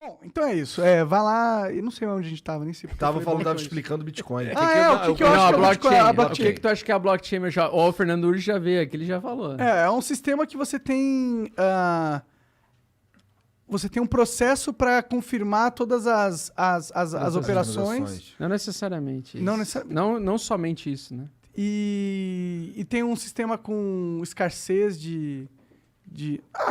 Bom, então é isso. Vai lá. Eu não sei onde a gente tava, nem sei. Tava explicando Bitcoin. O que eu acho que é a blockchain? O que tu acha que é a blockchain? O Fernando Urso já veio aqui, ele já falou. É um sistema que você tem... você tem um processo para confirmar todas as operações. Não necessariamente isso. Não somente isso, né? E tem um sistema com escassez de...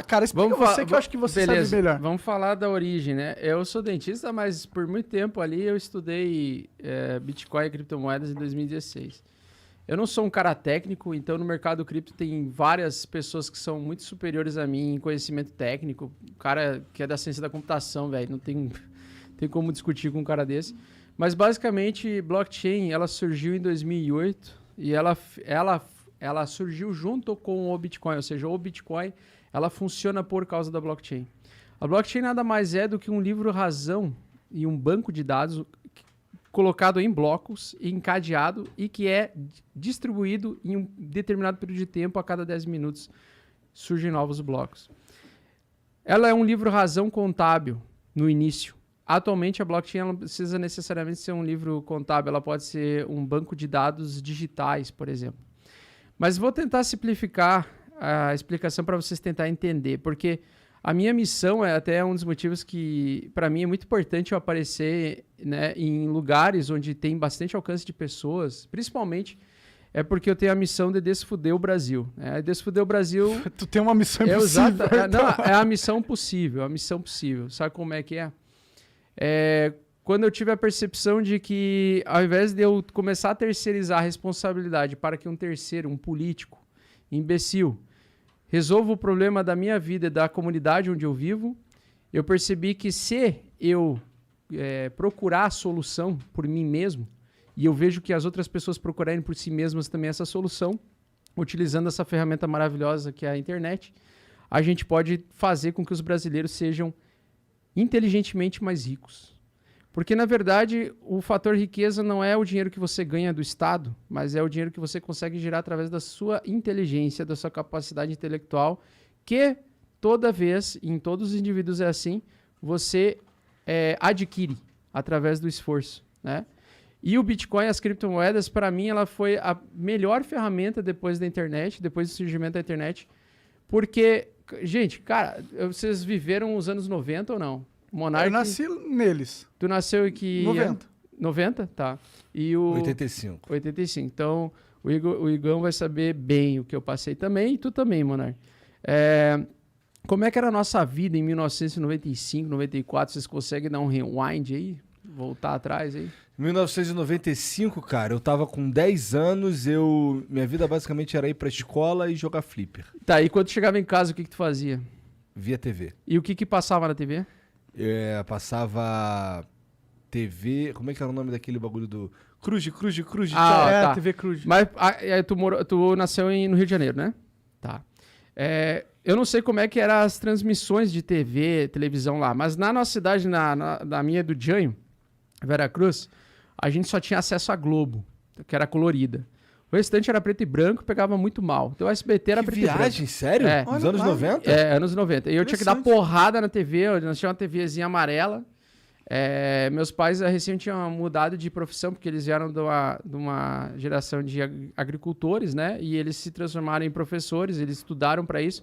cara, explica você que eu acho que você sabe melhor. Vamos falar da origem, né? Eu sou dentista, mas por muito tempo ali eu estudei Bitcoin e criptomoedas em 2016. Eu não sou um cara técnico, então no mercado cripto tem várias pessoas que são muito superiores a mim em conhecimento técnico. O cara que é da ciência da computação, velho, não tem como discutir com um cara desse. Mas basicamente, blockchain, ela surgiu em 2008 e ela surgiu junto com o Bitcoin, ou seja, o Bitcoin, ela funciona por causa da blockchain. A blockchain nada mais é do que um livro-razão e um banco de dados colocado em blocos, encadeado e que é distribuído em um determinado período de tempo, a cada 10 minutos surgem novos blocos. Ela é um livro-razão contábil no início. Atualmente, a blockchain ela não precisa necessariamente ser um livro contábil, ela pode ser um banco de dados digitais, por exemplo. Mas vou tentar simplificar a explicação para vocês tentarem entender, porque a minha missão é até um dos motivos que, para mim, é muito importante eu aparecer, né, em lugares onde tem bastante alcance de pessoas, principalmente porque eu tenho a missão de desfuder o Brasil. Desfuder o Brasil... Tu tem uma missão impossível. É a missão possível, a missão possível. Sabe como é que é? Quando eu tive a percepção de que, ao invés de eu começar a terceirizar a responsabilidade para que um terceiro, um político, imbecil, resolva o problema da minha vida e da comunidade onde eu vivo, eu percebi que se eu procurar a solução por mim mesmo, e eu vejo que as outras pessoas procurarem por si mesmas também essa solução, utilizando essa ferramenta maravilhosa que é a internet, a gente pode fazer com que os brasileiros sejam inteligentemente mais ricos. Porque, na verdade, o fator riqueza não é o dinheiro que você ganha do Estado, mas é o dinheiro que você consegue gerar através da sua inteligência, da sua capacidade intelectual, que toda vez, em todos os indivíduos é assim, você adquire através do esforço, né? E o Bitcoin, as criptomoedas, para mim, ela foi a melhor ferramenta depois da internet, depois do surgimento da internet, porque, gente, cara, vocês viveram os anos 90 ou não? Monark, eu nasci neles. Tu nasceu em que... 90. 90? Tá. E o... 85. 85. Então, o Igão vai saber bem o que eu passei também, e tu também, Monark. Como é que era a nossa vida em 1995, 94? Vocês conseguem dar um rewind aí? Voltar atrás aí? Em 1995, cara, eu tava com 10 anos, minha vida basicamente era ir pra escola e jogar flipper. Tá, e quando chegava em casa, o que tu fazia? Via TV. E o que passava na TV? Passava TV... Como é que era o nome daquele bagulho do... Cruz. Tá. TV Cruz. Mas tu nasceu no Rio de Janeiro, né? Tá. Eu não sei como é que eram as transmissões de televisão lá, mas na nossa cidade, na minha do Janho, Veracruz, a gente só tinha acesso à Globo, que era colorida. O restante era preto e branco, pegava muito mal. Então o SBT era preto e branco. Viagem, sério? Nos anos 90? Anos 90. E eu tinha que dar porrada na TV, nós tínhamos uma TVzinha amarela. Meus pais recém tinham mudado de profissão, porque eles vieram de uma geração de agricultores, né? E eles se transformaram em professores, eles estudaram para isso.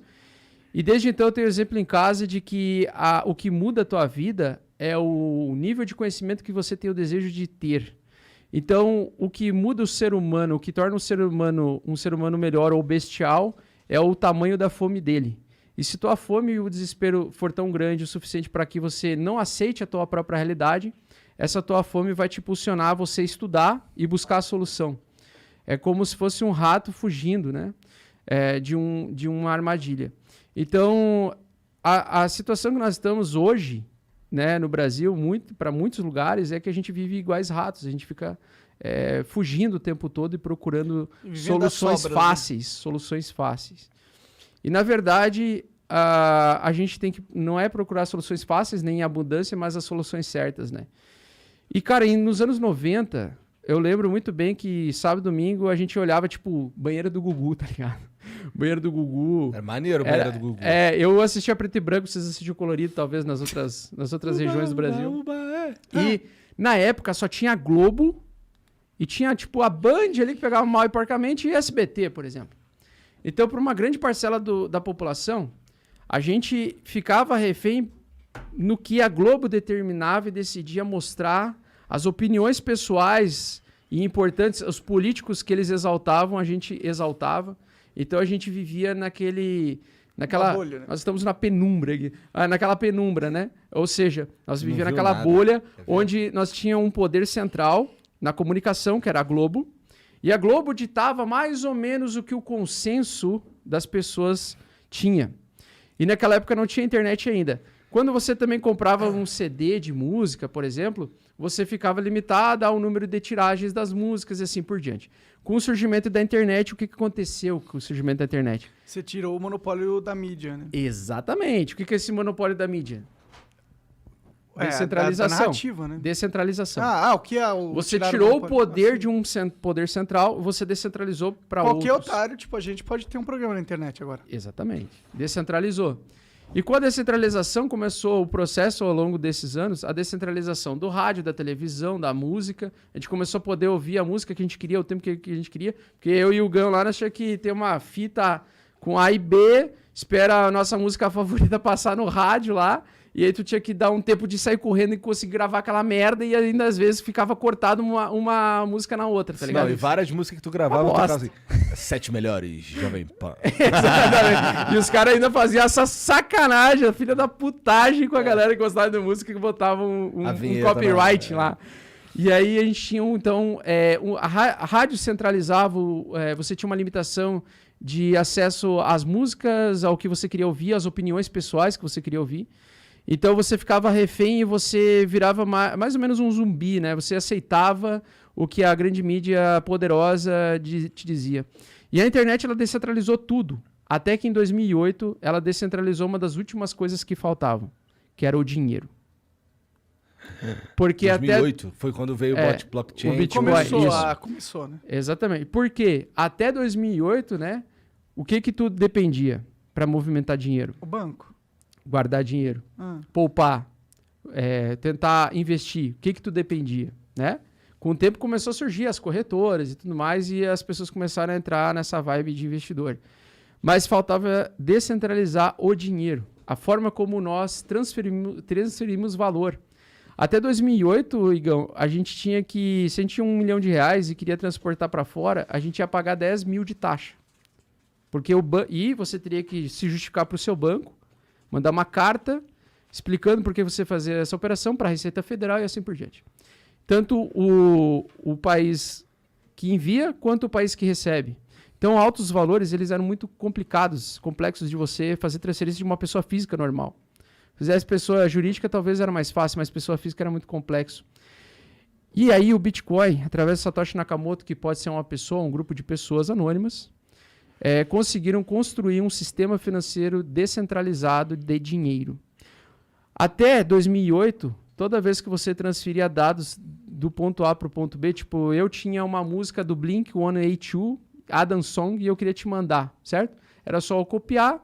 E desde então eu tenho exemplo em casa de que o que muda a tua vida é o nível de conhecimento que você tem o desejo de ter. Então, o que muda o ser humano, o que torna o ser humano um ser humano melhor ou bestial, é o tamanho da fome dele. E se tua fome e o desespero for tão grande o suficiente para que você não aceite a tua própria realidade, essa tua fome vai te impulsionar a você estudar e buscar a solução. É como se fosse um rato fugindo, né? De uma armadilha. Então, a situação que nós estamos hoje, né, no Brasil, para muitos lugares, é que a gente vive iguais ratos. A gente fica fugindo o tempo todo e procurando soluções fáceis. E, na verdade, a gente tem que não procurar soluções fáceis, nem em abundância, mas as soluções certas, né? E, cara, nos anos 90, eu lembro muito bem que sábado e domingo a gente olhava, tipo, banheiro do Gugu, tá ligado? Banheiro do Gugu. Era maneiro o banheiro do Gugu. Eu assistia preto e branco, vocês assistiam colorido, talvez, nas outras regiões do Brasil. E na época só tinha a Globo e tinha, tipo, a Band ali que pegava mal e porcamente e SBT, por exemplo. Então, para uma grande parcela da população, a gente ficava refém no que a Globo determinava e decidia mostrar as opiniões pessoais e importantes, os políticos que eles exaltavam, a gente exaltava. Então a gente vivia naquela bolha, né? Nós estamos na penumbra aqui, naquela penumbra, né? Ou seja, nós vivíamos naquela nada. bolha onde nós tínhamos um poder central na comunicação, que era a Globo, e a Globo ditava mais ou menos o que o consenso das pessoas tinha. E naquela época não tinha internet ainda. Quando você também comprava um CD de música, por exemplo, você ficava limitado ao número de tiragens das músicas e assim por diante. Com o surgimento da internet, o que aconteceu com o surgimento da internet? Você tirou o monopólio da mídia, né? Exatamente. O que é esse monopólio da mídia? Da Descentralização. narrativa, né? Descentralização. O que é o... Você tirar tirou o monopólio? poder de um poder central, você descentralizou para outros. Qualquer otário, tipo, a gente pode ter um programa na internet agora. Exatamente. Descentralizou. E com a descentralização começou o processo ao longo desses anos, a descentralização do rádio, da televisão, da música. A gente começou a poder ouvir a música que a gente queria, o tempo que a gente queria. Porque eu e o Gão lá, nós tínhamos que ter uma fita com A e B, espera a nossa música favorita passar no rádio lá, e aí tu tinha que dar um tempo de sair correndo e conseguir gravar aquela merda, e ainda às vezes ficava cortado uma música na outra, tá ligado? Não, e várias músicas que tu gravava, tu ficava assim, 7 melhores, Jovem Pan. Exatamente. E os caras ainda faziam essa sacanagem, a filha da putagem com a galera que gostava de música, que botavam um copyright lá. E aí a gente tinha, então, a rádio centralizava, você tinha uma limitação de acesso às músicas, ao que você queria ouvir, às opiniões pessoais que você queria ouvir. Então você ficava refém e você virava mais ou menos um zumbi, né? Você aceitava o que a grande mídia poderosa te dizia. E a internet, ela descentralizou tudo. Até que em 2008, ela descentralizou uma das últimas coisas que faltavam, que era o dinheiro. Porque 2008 foi quando veio o blockchain. O Bitcoin. Começou, né? Exatamente. Porque até 2008, né? O que tudo dependia para movimentar dinheiro? O banco. Guardar dinheiro, poupar, tentar investir. O que tu dependia, né? Com o tempo começou a surgir as corretoras e tudo mais, e as pessoas começaram a entrar nessa vibe de investidor. Mas faltava descentralizar o dinheiro, a forma como nós transferimos valor. Até 2008, Igão, a gente tinha que, se a gente tinha R$1 milhão e queria transportar para fora, a gente ia pagar 10 mil de taxa. Porque e você teria que se justificar para o seu banco, mandar uma carta explicando por que você fazia essa operação para a Receita Federal e assim por diante. Tanto o país que envia, quanto o país que recebe. Então, altos valores, eles eram muito complicados, complexos de você fazer transferência de uma pessoa física normal. Se fizesse pessoa jurídica, talvez era mais fácil, mas pessoa física era muito complexo. E aí o Bitcoin, através do Satoshi Nakamoto, que pode ser uma pessoa, um grupo de pessoas anônimas, conseguiram construir um sistema financeiro descentralizado de dinheiro. Até 2008, toda vez que você transferia dados do ponto A para o ponto B, tipo, eu tinha uma música do Blink-182, Adam Song, e eu queria te mandar, certo? Era só eu copiar,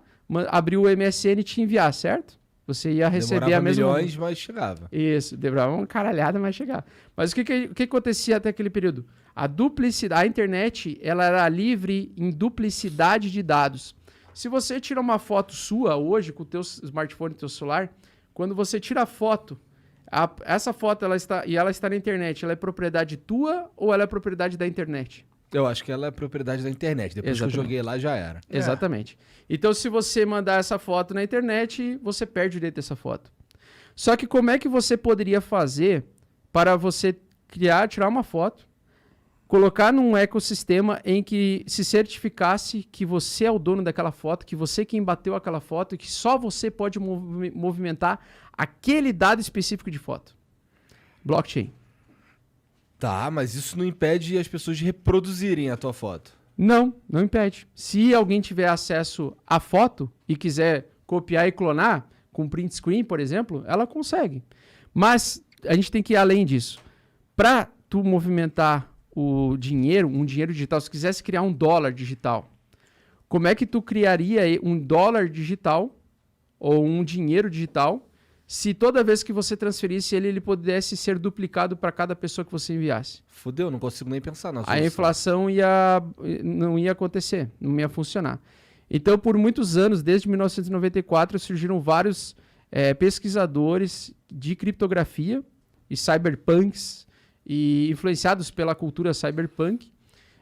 abrir o MSN e te enviar, certo? Você ia receber a mesma... milhões, mas chegava. Isso, demorava uma caralhada, mas chegava. Mas o que acontecia até aquele período? A internet, ela era livre em duplicidade de dados. Se você tira uma foto sua hoje com o teu smartphone, teu celular, quando você tira a foto, essa foto ela está na internet, ela é propriedade tua ou ela é propriedade da internet? Eu acho que ela é propriedade da internet. Depois que eu joguei lá, já era. Exatamente. Então, se você mandar essa foto na internet, você perde o direito dessa foto. Só que como é que você poderia fazer para você tirar uma foto, colocar num ecossistema em que se certificasse que você é o dono daquela foto, que você quem bateu aquela foto e que só você pode movimentar aquele dado específico de foto? Blockchain. Tá, mas isso não impede as pessoas de reproduzirem a tua foto. Não impede. Se alguém tiver acesso à foto e quiser copiar e clonar, com print screen, por exemplo, ela consegue. Mas a gente tem que ir além disso. Para tu movimentar o dinheiro, um dinheiro digital, se quisesse criar um dólar digital, como é que tu criaria um dólar digital ou um dinheiro digital se toda vez que você transferisse ele pudesse ser duplicado para cada pessoa que você enviasse? Fudeu, não consigo nem pensar na A solução. inflação não ia acontecer, não ia funcionar. Então, por muitos anos, desde 1994, surgiram vários pesquisadores de criptografia e cyberpunks, e influenciados pela cultura cyberpunk,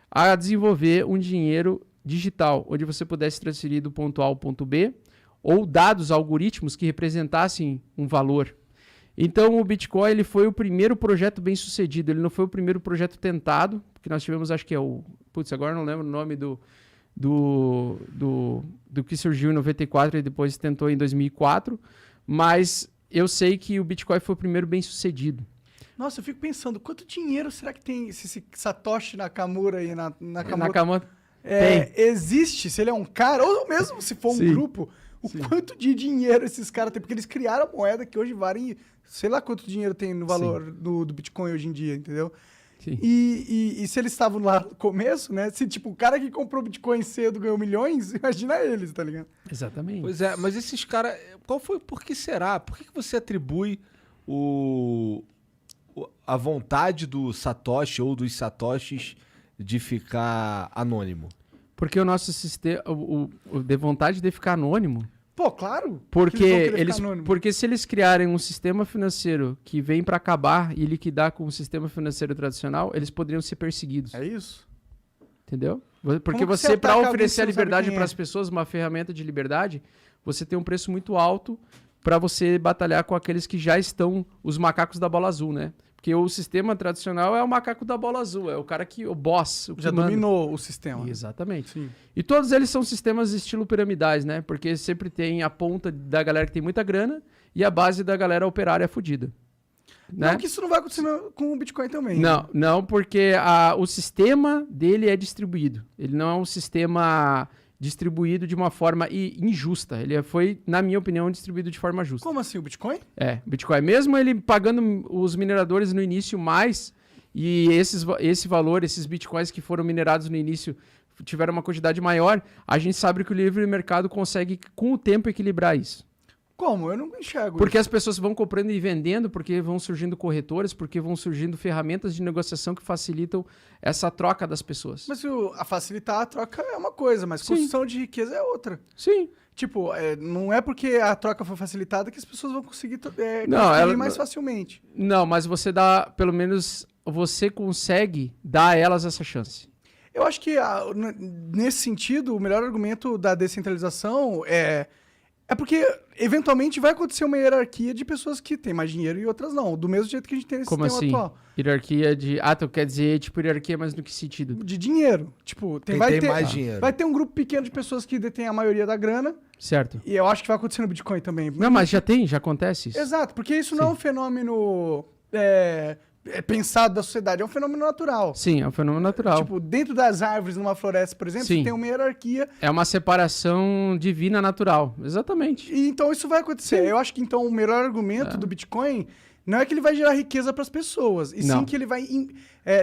a desenvolver um dinheiro digital, onde você pudesse transferir do ponto A ao ponto B, ou dados, algoritmos que representassem um valor. Então, o Bitcoin ele foi o primeiro projeto bem sucedido, ele não foi o primeiro projeto tentado, porque nós tivemos, acho que é o... Putz, agora não lembro o nome do que surgiu em 94 e depois tentou em 2004, mas eu sei que o Bitcoin foi o primeiro bem sucedido. Nossa, eu fico pensando, quanto dinheiro será que tem esse Satoshi Nakamura aí na Nakamoto existe, se ele é um cara, ou mesmo se for um grupo, quanto de dinheiro esses caras têm, porque eles criaram a moeda que hoje vale, sei lá quanto dinheiro tem no valor do Bitcoin hoje em dia, entendeu? Sim. E se eles estavam lá no começo, né? Se tipo, o cara que comprou Bitcoin cedo ganhou milhões, imagina eles, tá ligado? Exatamente. Pois é, mas esses caras, por que será? Por que você atribui a vontade do Satoshi ou dos Satoshis de ficar anônimo? Porque o nosso sistema, de vontade de ficar anônimo. Pô, claro. Porque se eles criarem um sistema financeiro que vem para acabar e liquidar com o sistema financeiro tradicional, eles poderiam ser perseguidos. É isso. Entendeu? Porque você, para oferecer a liberdade para as pessoas, uma ferramenta de liberdade, você tem um preço muito alto para você batalhar com aqueles que já estão, os macacos da bola azul, né? Porque o sistema tradicional é o macaco da bola azul, é o cara o boss. Já dominou o sistema. Exatamente. Sim. E todos eles são sistemas estilo piramidais, né? Porque sempre tem a ponta da galera que tem muita grana e a base da galera operária fudida. Né? Não que isso não vai acontecer com o Bitcoin também. Não, porque o sistema dele é distribuído. Ele não é um sistema distribuído de uma forma injusta. Ele foi, na minha opinião, distribuído de forma justa. Como assim, o Bitcoin? O Bitcoin. Mesmo ele pagando os mineradores no início mais, e esse valor, esses Bitcoins que foram minerados no início tiveram uma quantidade maior, a gente sabe que o livre mercado consegue, com o tempo, equilibrar isso. Como? Eu não enxergo Porque isso. as pessoas vão comprando e vendendo, porque vão surgindo corretores, porque vão surgindo ferramentas de negociação que facilitam essa troca das pessoas. Mas facilitar a troca é uma coisa, mas construção de riqueza é outra. Sim. Tipo, não é porque a troca foi facilitada que as pessoas vão conseguir mais facilmente. Não, mas você dá, pelo menos, você consegue dar a elas essa chance. Eu acho que, nesse sentido, o melhor argumento da descentralização é porque, eventualmente, vai acontecer uma hierarquia de pessoas que têm mais dinheiro e outras não. Do mesmo jeito que a gente tem nesse sistema atual. Hierarquia de... tu quer dizer, tipo, hierarquia, mas no que sentido? De dinheiro. Tipo, vai ter mais dinheiro. Vai ter um grupo pequeno de pessoas que detêm a maioria da grana. Certo. E eu acho que vai acontecer no Bitcoin também. Não, mas já acontece isso. Exato, porque isso não é um fenômeno pensado da sociedade, é um fenômeno natural. Sim, é um fenômeno natural. Tipo, dentro das árvores, numa floresta, por exemplo, você tem uma hierarquia. É uma separação divina natural, exatamente. E então isso vai acontecer. Sim. Eu acho que então o melhor argumento do Bitcoin não é que ele vai gerar riqueza para as pessoas, e sim que ele vai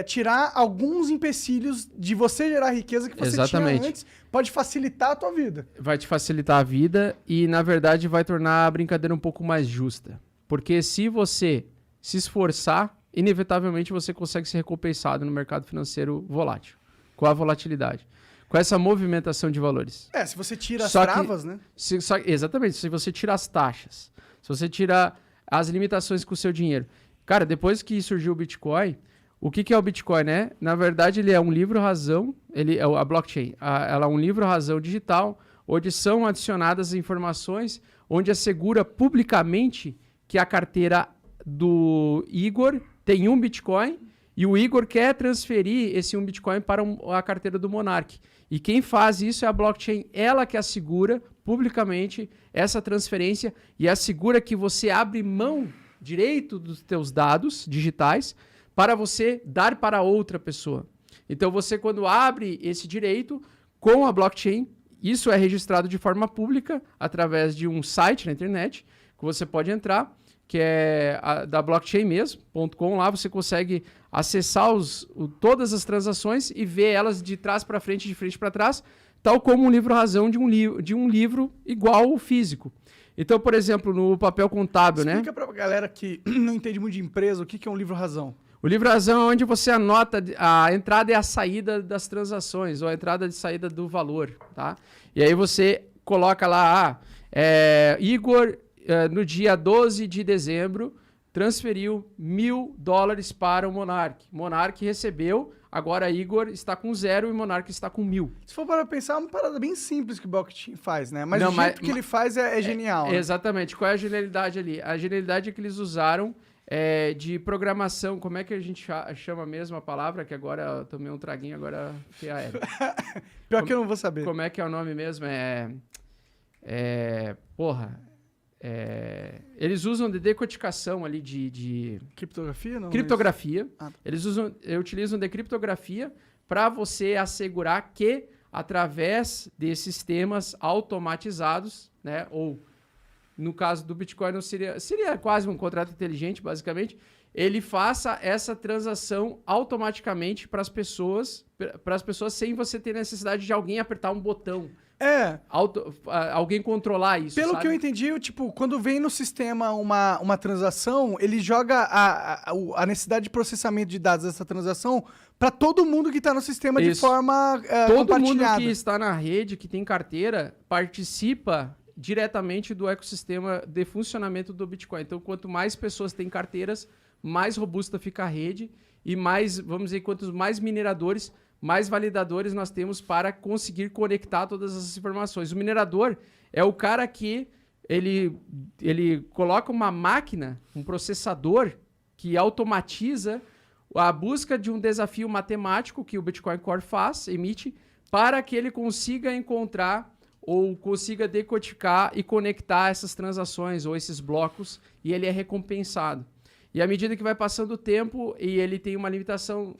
tirar alguns empecilhos de você gerar riqueza que você tinha antes, pode facilitar a tua vida. Vai te facilitar a vida e, na verdade, vai tornar a brincadeira um pouco mais justa. Porque se você se esforçar, inevitavelmente você consegue ser recompensado no mercado financeiro volátil, com a volatilidade, com essa movimentação de valores. Se você tira as travas, né? Exatamente, se você tira as taxas, se você tira as limitações com o seu dinheiro. Cara, depois que surgiu o Bitcoin, o que é o Bitcoin, né? Na verdade, ele é um livro-razão, a blockchain, ela é um livro-razão digital, onde são adicionadas informações, onde assegura publicamente que a carteira do Igor tem um Bitcoin e o Igor quer transferir esse um Bitcoin para a carteira do Monark. E quem faz isso é a blockchain, ela que assegura publicamente essa transferência e assegura que você abre mão direito dos teus dados digitais para você dar para outra pessoa. Então você, quando abre esse direito com a blockchain, isso é registrado de forma pública através de um site na internet que você pode entrar, que é da blockchain mesmo.com. Lá você consegue acessar todas as transações e ver elas de trás para frente, de frente para trás, tal como um livro-razão de um livro igual ao físico. Então, por exemplo, no papel contábil, Explica pra galera que não entende muito de empresa o que é um livro-razão. O livro-razão é onde você anota a entrada e a saída das transações, ou a entrada e saída do valor, tá? E aí você coloca lá, Igor, no dia 12 de dezembro, transferiu $1.000 para o Monark. Monark recebeu, agora Igor está com 0 e Monark está com 1.000. Se for para pensar, é uma parada bem simples que o blockchain faz, né? Mas o jeito que ele faz é genial. Né? Exatamente. Qual é a genialidade ali? A genialidade é que eles usaram de programação. Como é que a gente chama mesmo a palavra? Que agora eu tomei um traguinho, agora fiquei aéreo. Pior que eu não vou saber. Como é que é o nome mesmo? Eles usam de decodificação ali de criptografia, não? Criptografia. Tá. Eles utilizam de criptografia para você assegurar que, através de sistemas automatizados, né, ou no caso do Bitcoin não seria quase um contrato inteligente, basicamente, ele faça essa transação automaticamente para as pessoas sem você ter necessidade de alguém apertar um botão. Alguém controlar isso. Pelo que eu entendi, quando vem no sistema uma transação, ele joga a necessidade de processamento de dados dessa transação para todo mundo que está no sistema de forma todo mundo que está na rede, que tem carteira, participa diretamente do ecossistema de funcionamento do Bitcoin. Então, quanto mais pessoas têm carteiras, mais robusta fica a rede e mais, vamos dizer, quantos mais mineradores, mais validadores nós temos para conseguir conectar todas essas informações. O minerador é o cara que ele coloca uma máquina, um processador que automatiza a busca de um desafio matemático que o Bitcoin Core emite, para que ele consiga encontrar ou consiga decodificar e conectar essas transações ou esses blocos, e ele é recompensado. E à medida que vai passando o tempo, e ele tem uma limitação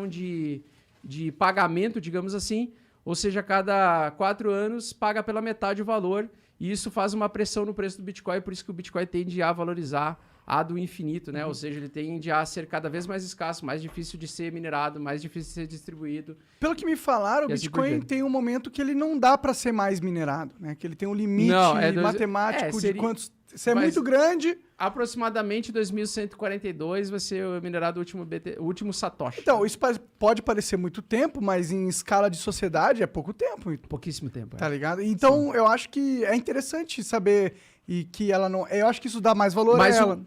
de pagamento, digamos assim, ou seja, a cada 4 anos paga pela metade o valor, e isso faz uma pressão no preço do Bitcoin, por isso que o Bitcoin tende a valorizar do infinito, né? Ou seja, ele tende a ser cada vez mais escasso, mais difícil de ser minerado, mais difícil de ser distribuído. Pelo que me falaram, o Bitcoin tem um momento que ele não dá para ser mais minerado, né? Que ele tem um limite matemático de quantos... Se é muito grande... Aproximadamente 2142 vai ser minerado o último Satoshi. Então, isso pode parecer muito tempo, mas em escala de sociedade é pouco tempo. Pouquíssimo tempo. Tá ligado? Então, eu acho que é interessante saber e que ela não... Eu acho que isso dá mais valor a ela.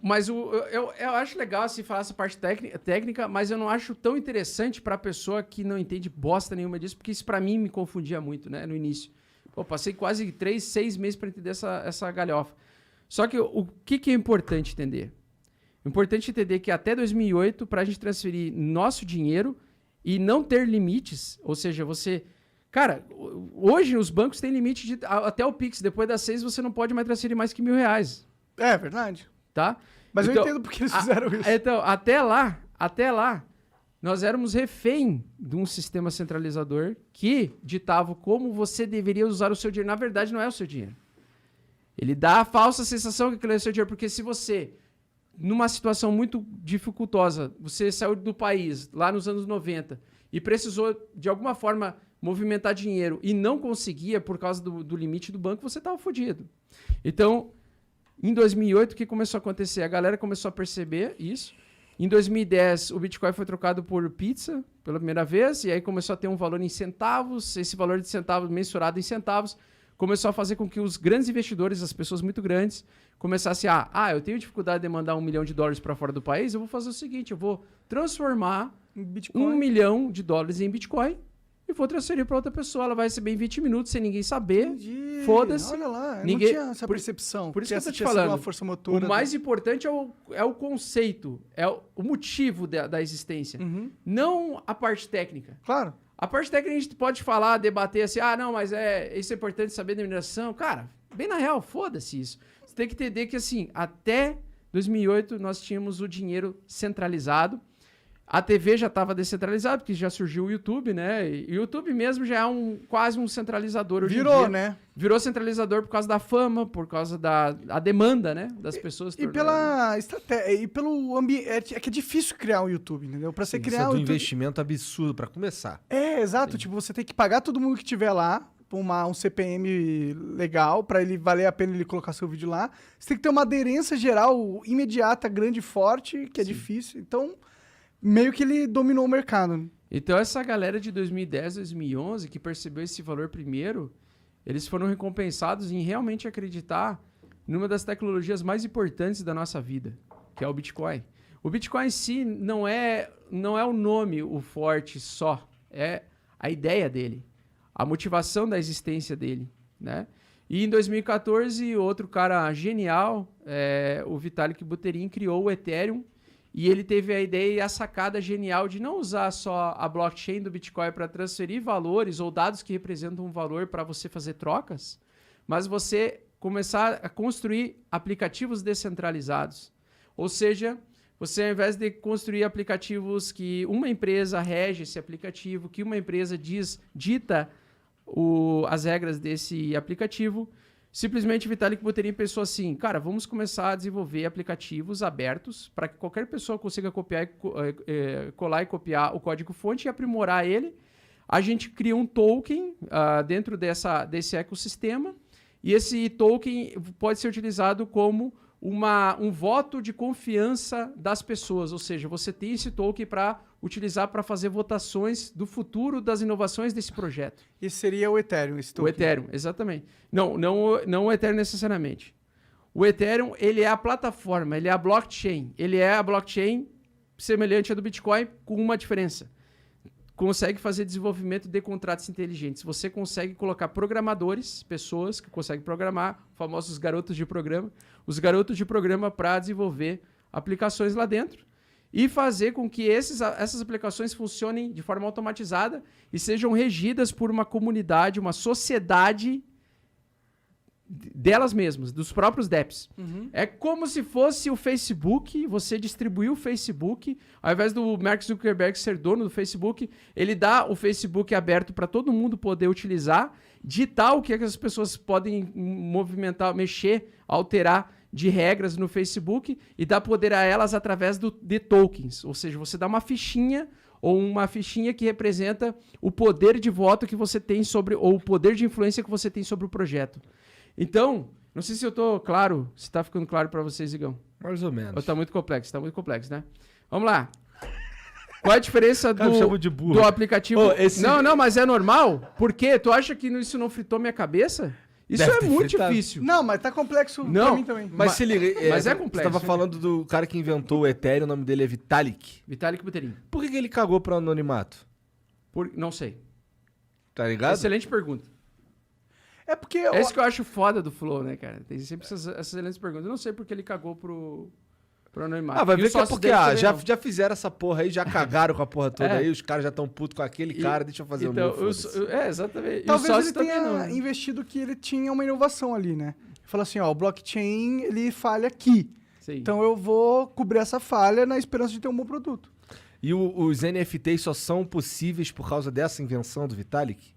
Eu acho legal se falar essa parte técnica, mas eu não acho tão interessante pra pessoa que não entende bosta nenhuma disso, porque isso pra mim me confundia muito, né, no início. Pô, passei quase 3, 6 meses pra entender essa galhofa. Só que o que é importante entender? É importante entender que até 2008, para a gente transferir nosso dinheiro e não ter limites, ou seja, você... Cara, hoje os bancos têm limite até o Pix. Depois das 6 você não pode mais transferir mais que R$1.000. É verdade. Tá? Mas então, eu entendo porque eles fizeram isso. Então, até lá, nós éramos refém de um sistema centralizador que ditava como você deveria usar o seu dinheiro. Na verdade, não é o seu dinheiro. Ele dá a falsa sensação que aquilo é o seu dinheiro, porque se você, numa situação muito dificultosa, você saiu do país lá nos anos 90 e precisou, de alguma forma, movimentar dinheiro e não conseguia por causa do limite do banco, você estava fodido. Então, em 2008, o que começou a acontecer? A galera começou a perceber isso. Em 2010, o Bitcoin foi trocado por pizza pela primeira vez, e aí começou a ter um valor em centavos, esse valor de centavos mensurado em centavos, começou a fazer com que os grandes investidores, as pessoas muito grandes, começassem eu tenho dificuldade de mandar $1 milhão para fora do país, eu vou fazer o seguinte, eu vou transformar $1 milhão em Bitcoin e vou transferir para outra pessoa, ela vai receber em 20 minutos sem ninguém saber, foda-se. Olha lá, não tinha essa percepção. Por isso que eu tô te falando, uma força motora, o mais importante é o conceito, é o motivo da existência, não a parte técnica. Claro. A parte técnica a gente pode falar, debater assim, não, mas isso é importante saber da mineração. Cara, bem na real, foda-se isso. Você tem que entender que, assim, até 2008 nós tínhamos o dinheiro centralizado. A TV já estava descentralizada, porque já surgiu o YouTube, né? E o YouTube mesmo já é quase um centralizador hoje em dia. Né? Virou centralizador por causa da fama, por causa da demanda, né? Das pessoas. E pela estratégia, e pelo ambiente. É que é difícil criar um YouTube, entendeu? Pra você criar um YouTube... investimento absurdo pra começar. Exato. Tipo, você tem que pagar todo mundo que tiver lá, um CPM legal, pra ele valer a pena ele colocar seu vídeo lá. Você tem que ter uma aderência geral imediata, grande e forte, que é difícil. Então... meio que ele dominou o mercado. Então essa galera de 2010, 2011, que percebeu esse valor primeiro, eles foram recompensados em realmente acreditar numa das tecnologias mais importantes da nossa vida, que é o Bitcoin. O Bitcoin em si não é o nome, o forte só, é a ideia dele, a motivação da existência dele, né? E em 2014, outro cara genial, o Vitalik Buterin, criou o Ethereum. E ele teve a ideia e a sacada genial de não usar só a blockchain do Bitcoin para transferir valores ou dados que representam um valor para você fazer trocas, mas você começar a construir aplicativos descentralizados. Ou seja, você ao invés de construir aplicativos que uma empresa rege esse aplicativo, que uma empresa dita as regras desse aplicativo, simplesmente Vitalik Buterin pensou assim, cara, vamos começar a desenvolver aplicativos abertos para que qualquer pessoa consiga copiar, colar e copiar o código-fonte e aprimorar ele. A gente cria um token dentro desse ecossistema e esse token pode ser utilizado como um voto de confiança das pessoas, ou seja, você tem esse token para utilizar para fazer votações do futuro das inovações desse projeto. Isso seria o Ethereum, esse token? O Ethereum, exatamente. Não o Ethereum necessariamente. O Ethereum, ele é a plataforma, ele é a blockchain. Ele é a blockchain semelhante à do Bitcoin, com uma diferença. Consegue fazer desenvolvimento de contratos inteligentes. Você consegue colocar programadores, pessoas que conseguem programar, famosos garotos de programa, os garotos de programa para desenvolver aplicações lá dentro e fazer com que essas aplicações funcionem de forma automatizada e sejam regidas por uma comunidade, uma sociedade delas mesmas, dos próprios dApps. Uhum. É como se fosse o Facebook, você distribuir o Facebook, ao invés do Mark Zuckerberg ser dono do Facebook, ele dá o Facebook aberto para todo mundo poder utilizar, ditar o que as pessoas podem movimentar, mexer, alterar de regras no Facebook e dá poder a elas através de tokens. Ou seja, você dá uma fichinha ou uma fichinha que representa o poder de voto que você tem sobre, ou o poder de influência que você tem sobre o projeto. Então, não sei se eu tô claro, se tá ficando claro para vocês, Igão. Mais ou menos. Ou tá muito complexo, né? Vamos lá. Qual é a diferença do aplicativo? Não, mas é normal? Por quê? Tu acha que isso não fritou minha cabeça? Isso é muito difícil. Não, mas tá complexo pra mim também. Mas se liga, mas é complexo. Você tava falando do cara que inventou o Ethereum, o nome dele é Vitalik. Vitalik Buterin. Por que ele cagou pro anonimato? Não sei. Tá ligado? Excelente pergunta. É porque... É isso que eu acho foda do Flow, né, cara? Tem sempre essas excelentes perguntas. Eu não sei porque ele cagou pro anonimato. Vai ver que é porque já fizeram essa porra aí, já cagaram com a porra toda aí, os caras já estão putos com aquele cara, deixa eu fazer o meu, exatamente. Talvez ele tenha investido que ele tinha uma inovação ali, né? Ele falou assim, ó, o blockchain, ele falha aqui. Sim. Então eu vou cobrir essa falha na esperança de ter um bom produto. E os NFTs só são possíveis por causa dessa invenção do Vitalik?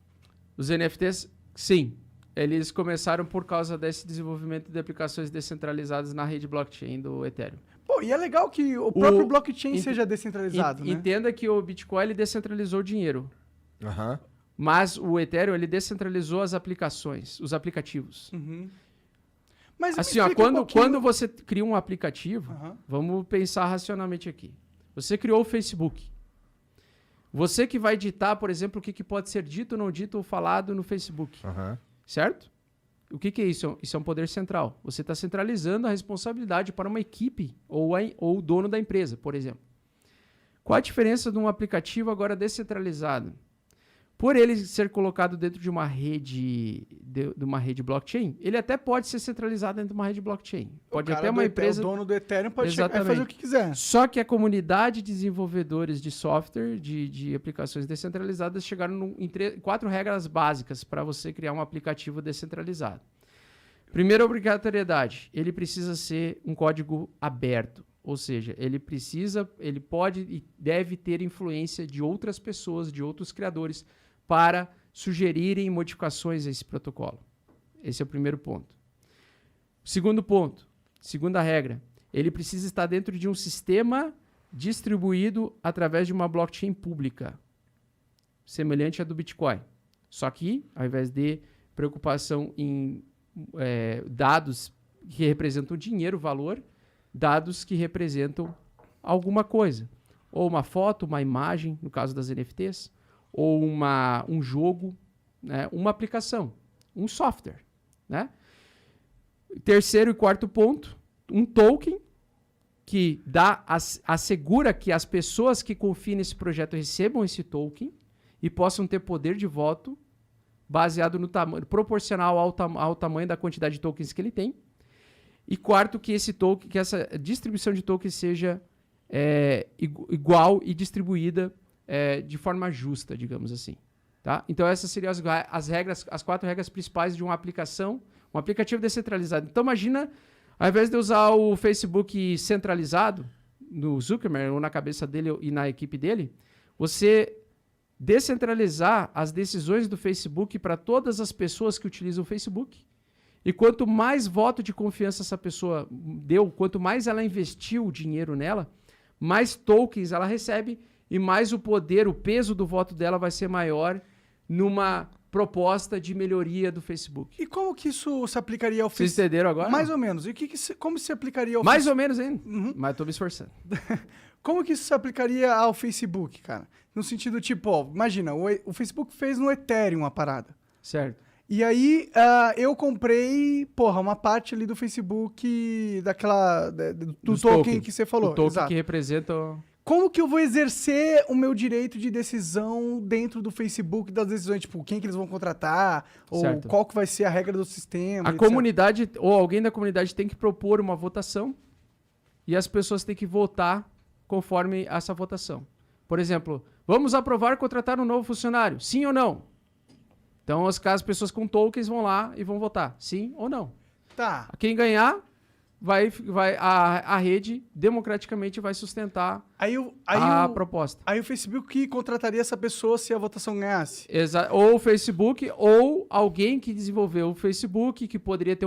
Os NFTs, sim. Eles começaram por causa desse desenvolvimento de aplicações descentralizadas na rede blockchain do Ethereum. Pô, e é legal que o próprio blockchain seja descentralizado, né? Entenda que o Bitcoin ele descentralizou o dinheiro. Uhum. Mas o Ethereum ele descentralizou as aplicações, os aplicativos. Uhum. Mas assim, ó, quando você cria um aplicativo, vamos pensar racionalmente aqui. Você criou o Facebook. Você que vai ditar, por exemplo, o que pode ser dito, não dito ou falado no Facebook. Certo? O que é isso? Isso é um poder central. Você está centralizando a responsabilidade para uma equipe ou o dono da empresa, por exemplo. Qual a diferença de um aplicativo agora descentralizado? Por ele ser colocado dentro de uma rede blockchain, ele até pode ser centralizado dentro de uma rede blockchain. Pode até uma empresa... O dono do Ethereum pode chegar e fazer o que quiser. Só que a comunidade de desenvolvedores de software, de aplicações descentralizadas, chegaram em 4 regras básicas para você criar um aplicativo descentralizado. Primeira obrigatoriedade, ele precisa ser um código aberto. Ou seja, ele pode e deve ter influência de outras pessoas, de outros criadores, para sugerirem modificações a esse protocolo. Esse é o primeiro ponto. Segundo ponto, segunda regra, ele precisa estar dentro de um sistema distribuído através de uma blockchain pública, semelhante à do Bitcoin. Só que, ao invés de preocupação em dados que representam dinheiro, valor, dados que representam alguma coisa. Ou uma foto, uma imagem, no caso das NFTs, ou um jogo, né? Uma aplicação, um software. Né? Terceiro e quarto ponto, um token que assegura que as pessoas que confiem nesse projeto recebam esse token e possam ter poder de voto baseado no tamanho, proporcional ao tamanho da quantidade de tokens que ele tem. E quarto, que essa distribuição de tokens seja igual e distribuída de forma justa, digamos assim. Tá? Então essas seriam as 4 regras principais de uma aplicação, um aplicativo descentralizado. Então imagina, ao invés de usar o Facebook centralizado, no Zuckerberg, ou na cabeça dele e na equipe dele, você descentralizar as decisões do Facebook para todas as pessoas que utilizam o Facebook. E quanto mais voto de confiança essa pessoa deu, quanto mais ela investiu o dinheiro nela, mais tokens ela recebe e mais o poder, o peso do voto dela vai ser maior numa proposta de melhoria do Facebook. E como que isso se aplicaria ao Facebook? Vocês entenderam agora? Mais ou menos. E como se aplicaria ao Mais ou menos ainda, mas estou me esforçando. Como que isso se aplicaria ao Facebook, cara? No sentido tipo, ó, imagina, o Facebook fez no Ethereum a parada. Certo. E aí, eu comprei, uma parte ali do Facebook, do token que você falou. O token exato. Que representa... Como que eu vou exercer o meu direito de decisão dentro do Facebook, das decisões, tipo, quem que eles vão contratar, certo. Ou qual que vai ser a regra do sistema, A comunidade, ou alguém da comunidade tem que propor uma votação e as pessoas têm que votar conforme essa votação. Por exemplo, vamos aprovar contratar um novo funcionário, sim ou não? Então, as pessoas com tokens vão lá e vão votar, sim ou não. Tá. Quem ganhar, a rede democraticamente vai sustentar a proposta. Aí o Facebook contrataria essa pessoa se a votação ganhasse? Ou o Facebook, ou alguém que desenvolveu o Facebook, que poderia ter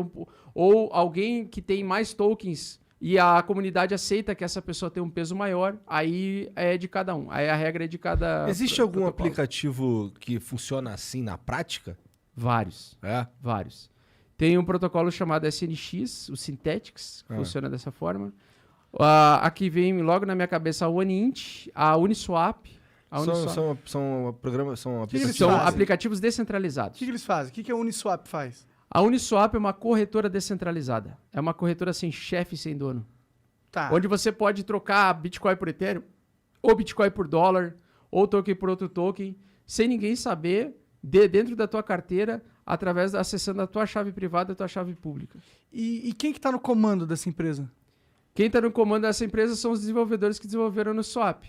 ou alguém que tem mais tokens e a comunidade aceita que essa pessoa tem um peso maior, aí é de cada um. Aí a regra é de cada... Existe algum aplicativo que funciona assim na prática? Vários. Vários. Tem um protocolo chamado SNX, o Synthetics, que funciona dessa forma. Aqui vem logo na minha cabeça a OneInt, a Uniswap. São aplicativos descentralizados. O que eles fazem? O que a Uniswap faz? A Uniswap é uma corretora descentralizada. É uma corretora sem chefe e sem dono. Tá. Onde você pode trocar Bitcoin por Ethereum, ou Bitcoin por dólar, ou token por outro token, sem ninguém saber, dentro da tua carteira, acessando a tua chave privada e a tua chave pública. E quem que está no comando dessa empresa? Quem está no comando dessa empresa são os desenvolvedores que desenvolveram no Swap.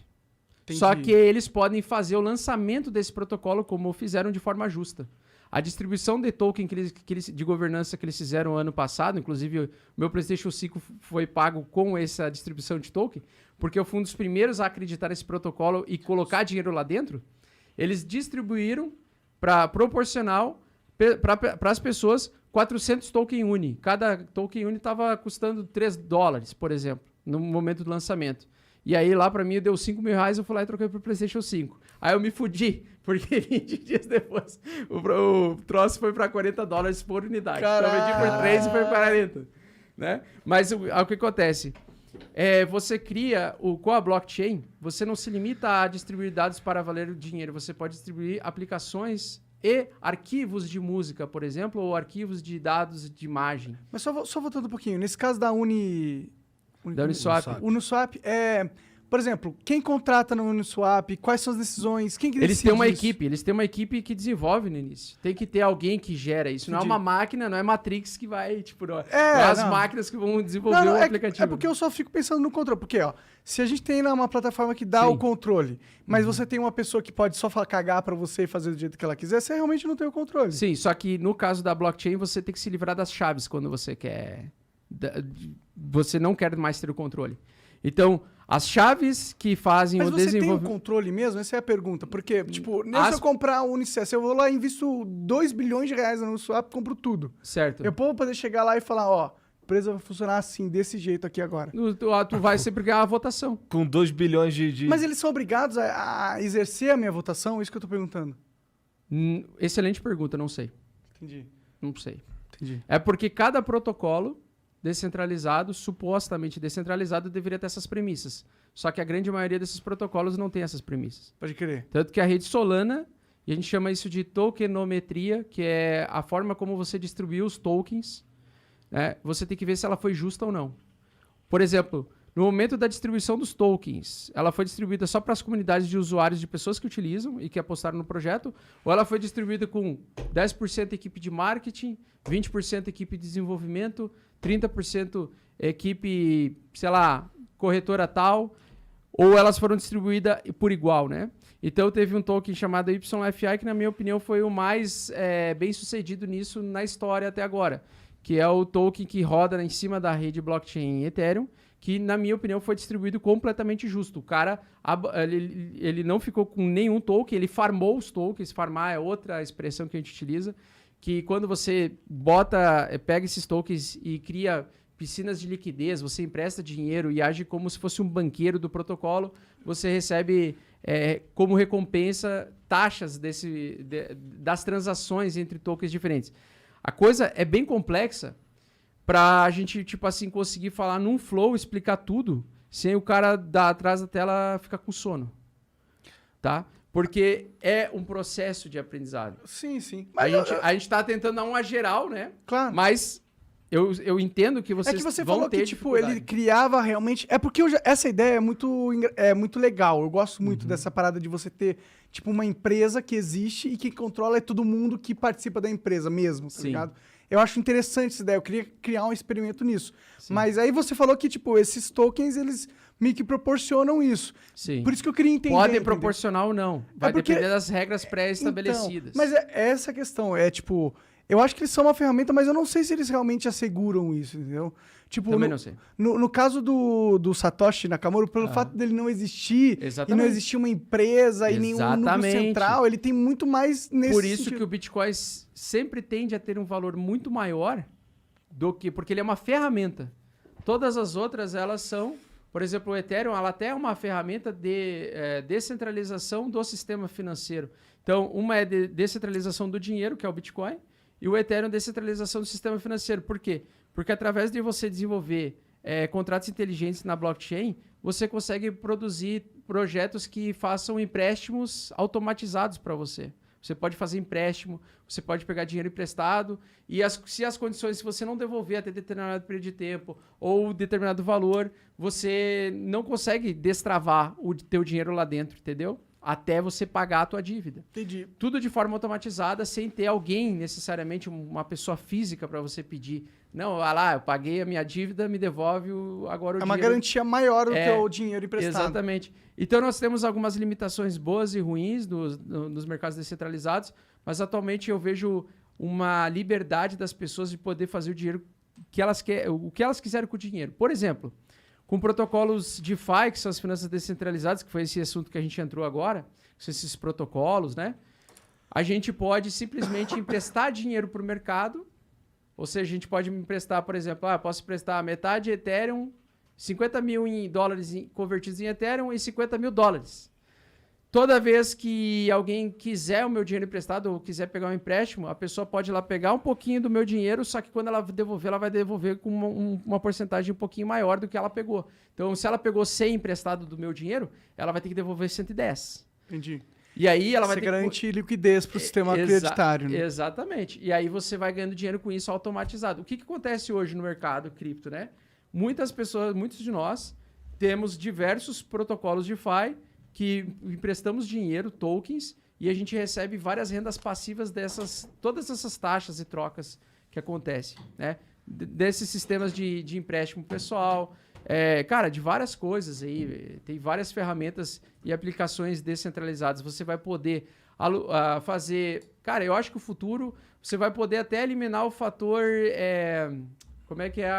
Entendi. Só que eles podem fazer o lançamento desse protocolo como fizeram de forma justa. A distribuição de token de governança que eles fizeram ano passado, inclusive o meu PlayStation 5 foi pago com essa distribuição de token, porque eu fui um dos primeiros a acreditar nesse protocolo e colocar dinheiro lá dentro. Eles distribuíram proporcional para as pessoas 400 token Uni. Cada token Uni estava custando $3, por exemplo, no momento do lançamento. E aí lá para mim deu R$5.000, eu fui lá e troquei pro PlayStation 5. Aí eu me fudi, porque 20 dias depois o troço foi para $40 por unidade. Caralho. Então eu vendi por 3 e foi para 40. Né? Mas o que acontece? Você cria, com a blockchain, você não se limita a distribuir dados para valer o dinheiro. Você pode distribuir aplicações e arquivos de música, por exemplo, ou arquivos de dados de imagem. Mas só voltando um pouquinho, nesse caso da Uniswap. Uniswap, por exemplo, quem contrata no Uniswap, quais são as decisões, quem que decide Eles têm uma equipe que desenvolve no início. Tem que ter alguém que gera isso. Não é uma máquina, não é Matrix que vai, as máquinas que vão desenvolver o aplicativo. É porque eu só fico pensando no controle, porque, se a gente tem lá uma plataforma que dá o controle, mas você tem uma pessoa que pode só cagar pra você e fazer do jeito que ela quiser, você realmente não tem o controle. Sim, só que no caso da blockchain, você tem que se livrar das chaves quando você quer... Você não quer mais ter o controle. Então, as chaves que fazem o desenvolvimento... Mas você tem um controle mesmo? Essa é a pergunta. Porque, tipo, se eu comprar o Uniswap, eu vou lá e invisto 2 bilhões de reais no Uniswap, compro tudo. Certo. Eu vou poder chegar lá e falar, ó, a empresa vai funcionar assim, desse jeito aqui agora. Tu vai sempre ganhar a votação. Com 2 bilhões de... Mas eles são obrigados a exercer a minha votação? É isso que eu tô perguntando. Excelente pergunta, não sei. Entendi. Não sei. Entendi. É porque cada protocolo descentralizado, supostamente descentralizado, deveria ter essas premissas. Só que a grande maioria desses protocolos não tem essas premissas. Pode crer. Tanto que a rede Solana, e a gente chama isso de tokenometria, que é a forma como você distribuiu os tokens, né? Você tem que ver se ela foi justa ou não. Por exemplo, no momento da distribuição dos tokens, ela foi distribuída só para as comunidades de usuários de pessoas que utilizam e que apostaram no projeto, ou ela foi distribuída com 10% equipe de marketing, 20% equipe de desenvolvimento, 30% equipe, sei lá, corretora tal, ou elas foram distribuídas por igual, né? Então teve um token chamado YFI que, na minha opinião, foi o mais bem sucedido nisso na história até agora, que é o token que roda em cima da rede blockchain Ethereum, que, na minha opinião, foi distribuído completamente justo. O cara, ele não ficou com nenhum token, ele farmou os tokens. Farmar é outra expressão que a gente utiliza, que quando você pega esses tokens e cria piscinas de liquidez, você empresta dinheiro e age como se fosse um banqueiro do protocolo, você recebe como recompensa taxas das transações entre tokens diferentes. A coisa é bem complexa para a gente, tipo assim, conseguir falar num flow, explicar tudo, sem o cara atrás da tela ficar com sono. Tá? Porque é um processo de aprendizado. Sim, sim. Mas a gente tá tentando dar uma geral, né? Claro. Mas eu entendo que vocês você vão falou ter que, tipo, ele criava realmente... É porque essa ideia é muito legal. Eu gosto muito dessa parada de você ter, tipo, uma empresa que existe e que controla todo mundo que participa da empresa mesmo, tá ligado? Eu acho interessante essa ideia. Eu queria criar um experimento nisso. Sim. Mas aí você falou que, tipo, esses tokens, eles meio que proporcionam isso. Sim. Por isso que eu queria entender. Podem proporcionar ou não. Vai depender das regras pré-estabelecidas. Então, mas é essa a questão. É, tipo... Eu acho que eles são uma ferramenta, mas eu não sei se eles realmente asseguram isso, entendeu? Tipo, também não sei. No caso do Satoshi Nakamoto, pelo fato dele não existir, e não existir uma empresa e nenhum núcleo central, ele tem muito mais nesse Por isso sentido. que o Bitcoin sempre tende a ter um valor muito maior do que... Porque ele é uma ferramenta. Todas as outras, elas são... Por exemplo, o Ethereum, ela até é uma ferramenta de descentralização do sistema financeiro. Então, uma é de descentralização do dinheiro, que é o Bitcoin, e o Ethereum descentralização do sistema financeiro. Por quê? Porque através de você desenvolver contratos inteligentes na blockchain, você consegue produzir projetos que façam empréstimos automatizados para você. Você pode fazer empréstimo, você pode pegar dinheiro emprestado, e se as condições, se você não devolver até determinado período de tempo ou determinado valor, você não consegue destravar o teu dinheiro lá dentro, entendeu? Até você pagar a tua dívida. Entendi. Tudo de forma automatizada, sem ter alguém, necessariamente uma pessoa física para você pedir. Não, olha lá, eu paguei a minha dívida, me devolve agora o dinheiro. É uma garantia maior do teu dinheiro emprestado. Exatamente. Então, nós temos algumas limitações boas e ruins nos mercados descentralizados, mas atualmente eu vejo uma liberdade das pessoas de poder fazer o dinheiro o que elas quiserem com o dinheiro. Por exemplo, com protocolos DeFi, que são as finanças descentralizadas, que foi esse assunto que a gente entrou agora, que são esses protocolos, né? A gente pode simplesmente emprestar dinheiro para o mercado, ou seja, a gente pode emprestar, por exemplo, posso emprestar metade Ethereum, 50 mil em dólares convertidos em Ethereum e 50 mil dólares. Toda vez que alguém quiser o meu dinheiro emprestado ou quiser pegar um empréstimo, a pessoa pode ir lá pegar um pouquinho do meu dinheiro, só que quando ela devolver, ela vai devolver com uma porcentagem um pouquinho maior do que ela pegou. Então, se ela pegou 100 emprestado do meu dinheiro, ela vai ter que devolver 110. Entendi. E aí ela vai ter garante liquidez para o sistema creditário, né? Exatamente. E aí você vai ganhando dinheiro com isso automatizado. O que acontece hoje no mercado cripto, né? Muitas pessoas, muitos de nós, temos diversos protocolos DeFi que emprestamos dinheiro, tokens, e a gente recebe várias rendas passivas todas essas taxas e trocas que acontecem, né? Desses sistemas de empréstimo pessoal, cara, de várias coisas aí, tem várias ferramentas e aplicações descentralizadas. Você vai poder fazer... Cara, eu acho que o futuro, você vai poder até eliminar o fator Como é que é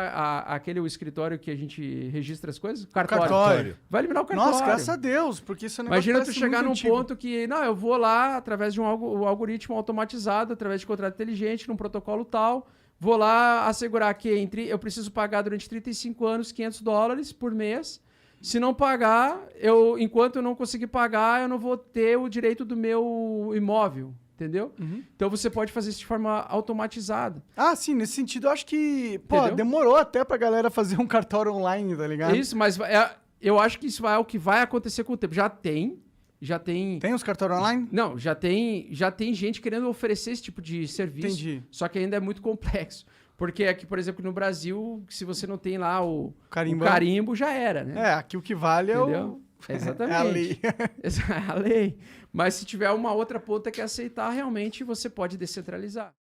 aquele escritório que a gente registra as coisas? Cartório. Vai eliminar o cartório. Nossa, graças a Deus, porque isso é um negócio. Imagina tu chegar num ponto que, não, eu vou lá através de um algoritmo automatizado, através de contrato inteligente, num protocolo tal, vou lá assegurar que eu preciso pagar durante 35 anos $500 por mês. Se não pagar, enquanto eu não conseguir pagar, eu não vou ter o direito do meu imóvel. Entendeu? Então você pode fazer isso de forma automatizada. Ah, sim, nesse sentido eu acho que, demorou até pra galera fazer um cartório online, tá ligado? Isso, mas eu acho que isso é o que vai acontecer com o tempo. Já tem. Tem os cartórios online? Não, já tem gente querendo oferecer esse tipo de serviço. Entendi. Só que ainda é muito complexo. Porque aqui, por exemplo, no Brasil, se você não tem lá o Carimbão. carimbo, já era, né? Aqui o que vale Exatamente. É a lei. É a lei. Mas se tiver uma outra ponta que aceitar, realmente você pode descentralizar.